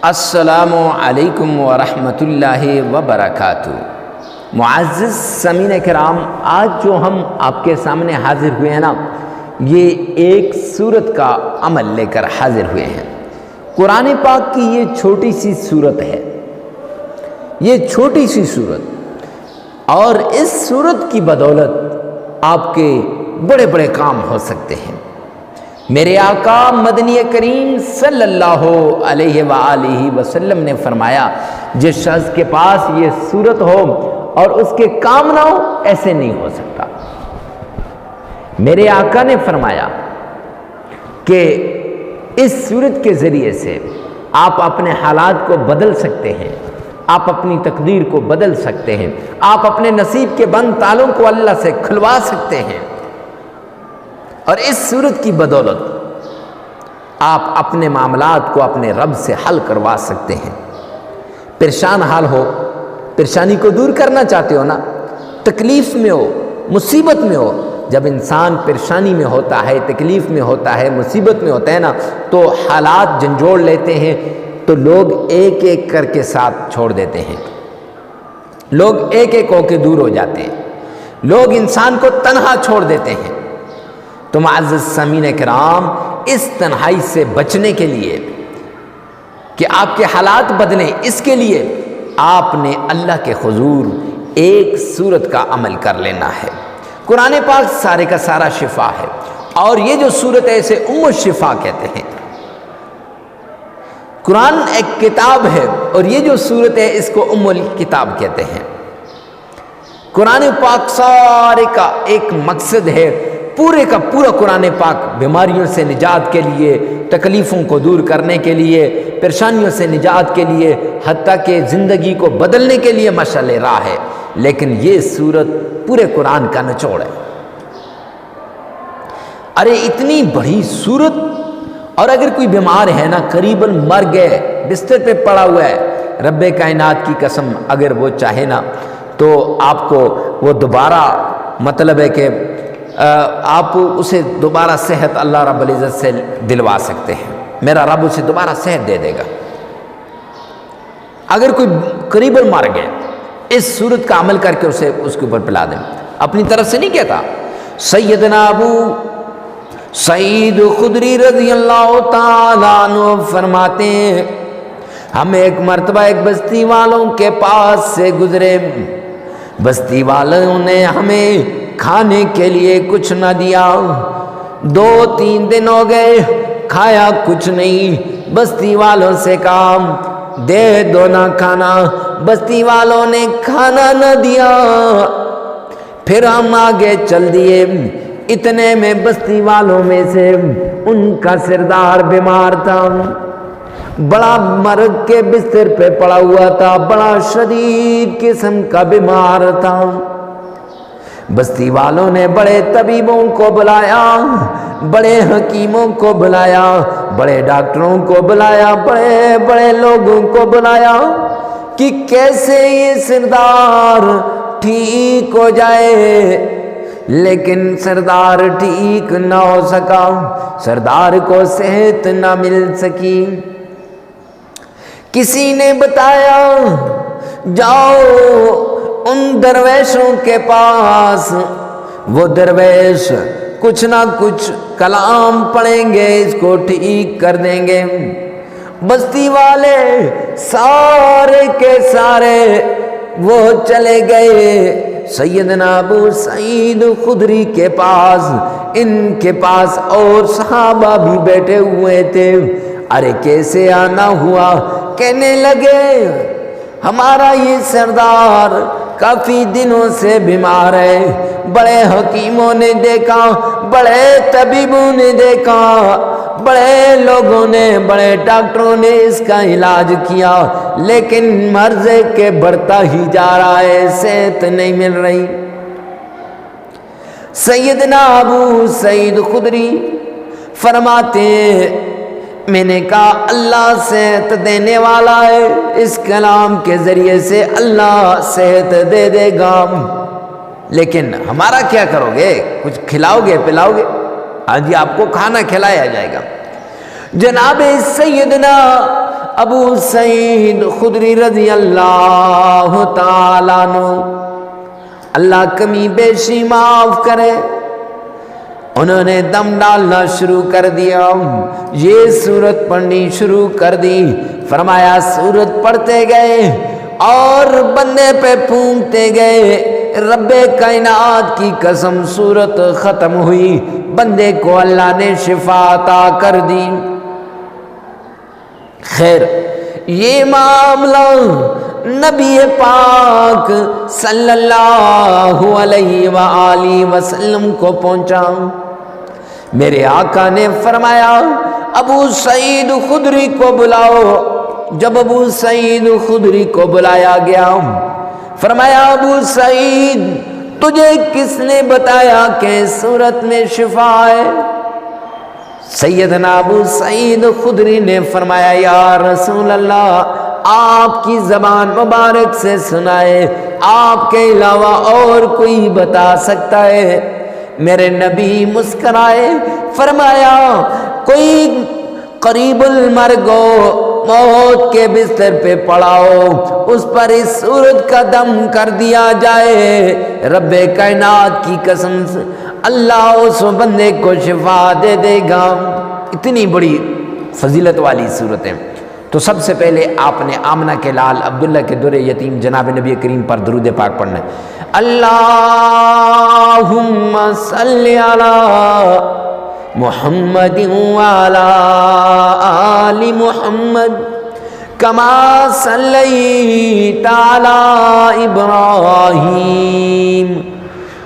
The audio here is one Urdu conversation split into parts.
السلام علیکم ورحمۃ اللہ وبرکاتہ۔ معزز سامعین کرام، آج جو ہم آپ کے سامنے حاضر ہوئے ہیں نا، یہ ایک سورت کا عمل لے کر حاضر ہوئے ہیں۔ قرآن پاک کی یہ چھوٹی سی سورت ہے، یہ چھوٹی سی سورت، اور اس سورت کی بدولت آپ کے بڑے بڑے کام ہو سکتے ہیں۔ میرے آقا مدنی کریم صلی اللہ علیہ وآلہ وسلم نے فرمایا، جس شخص کے پاس یہ سورت ہو اور اس کے کام نہ ہو، ایسے نہیں ہو سکتا۔ میرے آقا نے فرمایا کہ اس سورت کے ذریعے سے آپ اپنے حالات کو بدل سکتے ہیں، آپ اپنی تقدیر کو بدل سکتے ہیں، آپ اپنے نصیب کے بند تالوں کو اللہ سے کھلوا سکتے ہیں، اور اس سورت کی بدولت آپ اپنے معاملات کو اپنے رب سے حل کروا سکتے ہیں۔ پریشان حال ہو، پریشانی کو دور کرنا چاہتے ہو نا، تکلیف میں ہو، مصیبت میں ہو، جب انسان پریشانی میں ہوتا ہے، تکلیف میں ہوتا ہے، مصیبت میں ہوتا ہے نا، تو حالات جھنجھوڑ لیتے ہیں، تو لوگ ایک ایک کر کے ساتھ چھوڑ دیتے ہیں، لوگ ایک ایک ہو کے دور ہو جاتے ہیں، لوگ انسان کو تنہا چھوڑ دیتے ہیں۔ تو معزز سامعین کرام، اس تنہائی سے بچنے کے لیے کہ آپ کے حالات بدلیں، اس کے لیے آپ نے اللہ کے حضور ایک سورت کا عمل کر لینا ہے۔ قرآن پاک سارے کا سارا شفا ہے، اور یہ جو سورت ہے اسے ام الشفا کہتے ہیں۔ قرآن ایک کتاب ہے، اور یہ جو سورت ہے اس کو ام الکتاب کہتے ہیں۔ قرآن پاک سارے کا ایک مقصد ہے، پورے کا پورا قرآن پاک بیماریوں سے نجات کے لیے، تکلیفوں کو دور کرنے کے لیے، پریشانیوں سے نجات کے لیے، حتیٰ کہ زندگی کو بدلنے کے لیے مشعل راہ ہے۔ لیکن یہ سورت پورے قرآن کا نچوڑ ہے۔ ارے اتنی بڑی سورت، اور اگر کوئی بیمار ہے نا، قریباً مر گئے، بستر پہ پڑا ہوا ہے، رب کائنات کی قسم اگر وہ چاہے نا تو آپ کو وہ دوبارہ، مطلب ہے کہ آپ اسے دوبارہ صحت اللہ رب العزت سے دلوا سکتے ہیں، میرا رب اسے دوبارہ صحت دے دے گا۔ اگر کوئی قریباً مر گئے، اس صورت کا عمل کر کے اسے اس کے اوپر پلا دیں۔ اپنی طرف سے نہیں کہتا۔ سیدنا ابو سعید خدری رضی اللہ تعالیٰ عنہ فرماتے ہیں، ہم ایک مرتبہ ایک بستی والوں کے پاس سے گزرے، بستی والوں نے ہمیں کھانے کے لیے کچھ نہ دیا، 2-3 دن ہو گئے، کھایا کچھ نہیں۔ بستی والوں سے کہا دے دو نہ کھانا، بستی والوں نے کھانا نہ دیا۔ پھر ہم آگے چل دیے، اتنے میں بستی والوں میں سے ان کا سردار بیمار تھا، بڑا مرگ کے بستر پہ پڑا ہوا تھا، بڑا شدید قسم کا بیمار تھا۔ بستی والوں نے بڑے طبیبوں کو بلایا، بڑے حکیموں کو بلایا، بڑے ڈاکٹروں کو بلایا، بڑے بڑے لوگوں کو بلایا کہ کیسے یہ سردار ٹھیک ہو جائے، لیکن سردار ٹھیک نہ ہو سکا، سردار کو صحت نہ مل سکی۔ کسی نے بتایا جاؤ ان درویشوں کے پاس، وہ درویش کچھ نہ کچھ کلام پڑھیں گے، اس کو ٹھیک کر دیں گے۔ بستی والے سارے کے سارے وہ چلے گئے سیدنا ابو سعید خدری کے پاس، ان کے پاس اور صحابہ بھی بیٹھے ہوئے تھے۔ ارے کیسے آنا ہوا، کہنے لگے ہمارا یہ سردار کافی دنوں سے بیمار ہے، بڑے حکیموں نے دیکھا، بڑے طبیبوں نے دیکھا، بڑے لوگوں نے، بڑے ڈاکٹروں نے اس کا علاج کیا، لیکن مرض کے بڑھتا ہی جا رہا ہے، صحت نہیں مل رہی۔ سیدنا ابو سعید خدری فرماتے ہیں، میں نے کہا اللہ صحت دینے والا ہے، اس کلام کے ذریعے سے اللہ صحت دے دے گا، لیکن ہمارا کیا کرو گے؟ کچھ کھلاؤ گے، پلاؤ گے؟ ہاں جی، آپ کو کھانا کھلایا جائے گا۔ جناب سیدنا ابو سعید خدری رضی اللہ تعالیٰ عنہ، اللہ کمی بیشی معاف کرے، انہوں نے دم ڈالنا شروع کر دیا، یہ سورت پڑھنی شروع کر دی۔ فرمایا سورت پڑھتے گئے اور بندے پہ پھونکتے گئے، رب کائنات کی قسم سورت ختم ہوئی، بندے کو اللہ نے شفا عطا کر دی۔ خیر، یہ معاملہ نبی پاک صلی اللہ علیہ وآلہ وسلم کو پہنچا۔ میرے آقا نے فرمایا ابو سعید خدری کو بلاؤ۔ جب ابو سعید خدری کو بلایا گیا، فرمایا ابو سعید تجھے کس نے بتایا کہ سورت میں شفا ہے؟ سیدنا ابو سعید خدری نے فرمایا یا رسول اللہ، آپ کی زبان مبارک سے سنائے، آپ کے علاوہ اور کوئی بتا سکتا ہے؟ میرے نبی مسکرائے، فرمایا کوئی قریب المرگ ہو، موت کے بستر پہ پڑا ہو، اس پر اس سورت کا دم کر دیا جائے، رب کائنات کی قسم سے اللہ اس بندے کو شفا دے دے گا۔ اتنی بڑی فضیلت والی صورتیں۔ تو سب سے پہلے آپ نے آمنہ کے لال عبداللہ کے در یتیم جناب نبی کریم پر درود پاک پڑھنا ہے۔ اللہم صلی علی محمد وعلی آل محمد کما صلیت علی ابراہیم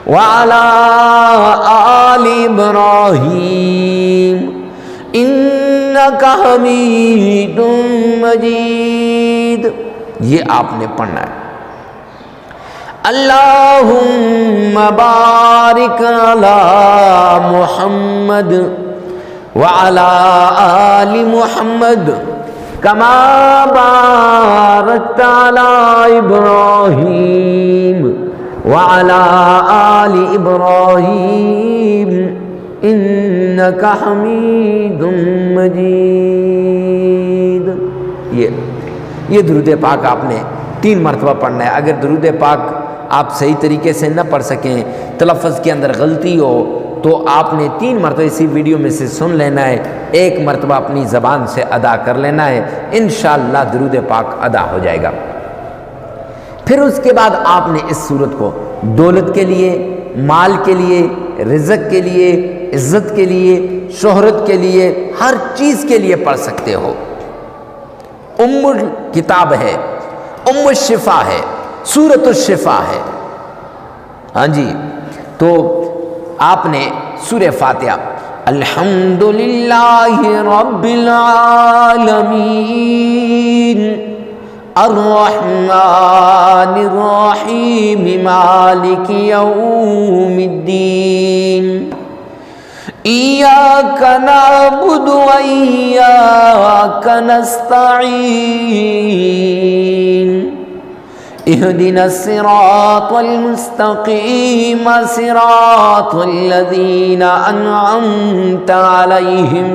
وعلی آل ابراہیم انکا حمید مجید۔ یہ آپ نے پڑھنا ہے۔ اللہم بارک علی محمد وعلی آل محمد کما بارکت علی ابراہیم وعلی آل ابراہیم انکا حمید مجید۔ یہ درود پاک آپ نے 3 مرتبہ پڑھنا ہے۔ اگر درود پاک آپ صحیح طریقے سے نہ پڑھ سکیں، تلفظ کے اندر غلطی ہو، تو آپ نے 3 مرتبہ اسی ویڈیو میں سے سن لینا ہے، 1 مرتبہ اپنی زبان سے ادا کر لینا ہے، انشاءاللہ درود پاک ادا ہو جائے گا۔ پھر اس کے بعد آپ نے اس سورت کو دولت کے لیے، مال کے لیے، رزق کے لیے، عزت کے لیے، شہرت کے لیے، ہر چیز کے لیے پڑھ سکتے ہو۔ ام کتاب ہے، ام الشفا ہے، سورۃ الشفا ہے۔ ہاں جی، تو آپ نے سورہ فاتحہ الحمدللہ رب العالمین الرحمن الرحیم مالک یوم الدین ایاک نعبد و ایاک نستعین اهدنا الصراط المستقيم صراط الذين أنعمت عليهم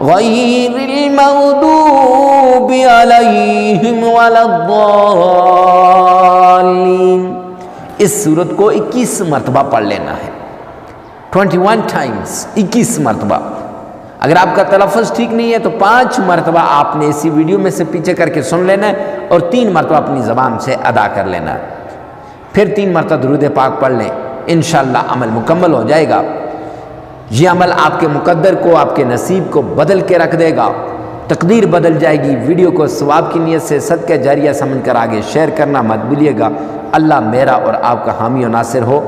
غير المغضوب عليهم ولا الضالين۔ اس سورت کو 21 مرتبہ پڑھ لینا ہے، 21 ٹائمز، 21 مرتبہ۔ اگر آپ کا تلفظ ٹھیک نہیں ہے تو 5 مرتبہ آپ نے اسی ویڈیو میں سے پیچھے کر کے سن لینا ہے اور 3 مرتبہ اپنی زبان سے ادا کر لینا ہے۔ پھر 3 مرتبہ درود پاک پڑھ لیں، انشاءاللہ عمل مکمل ہو جائے گا۔ یہ عمل آپ کے مقدر کو، آپ کے نصیب کو بدل کے رکھ دے گا، تقدیر بدل جائے گی۔ ویڈیو کو ثواب کی نیت سے صدقہ جاریہ سمجھ کر آگے شیئر کرنا مت بھولیے گا۔ اللہ میرا اور آپ کا حامی و ناصر ہو۔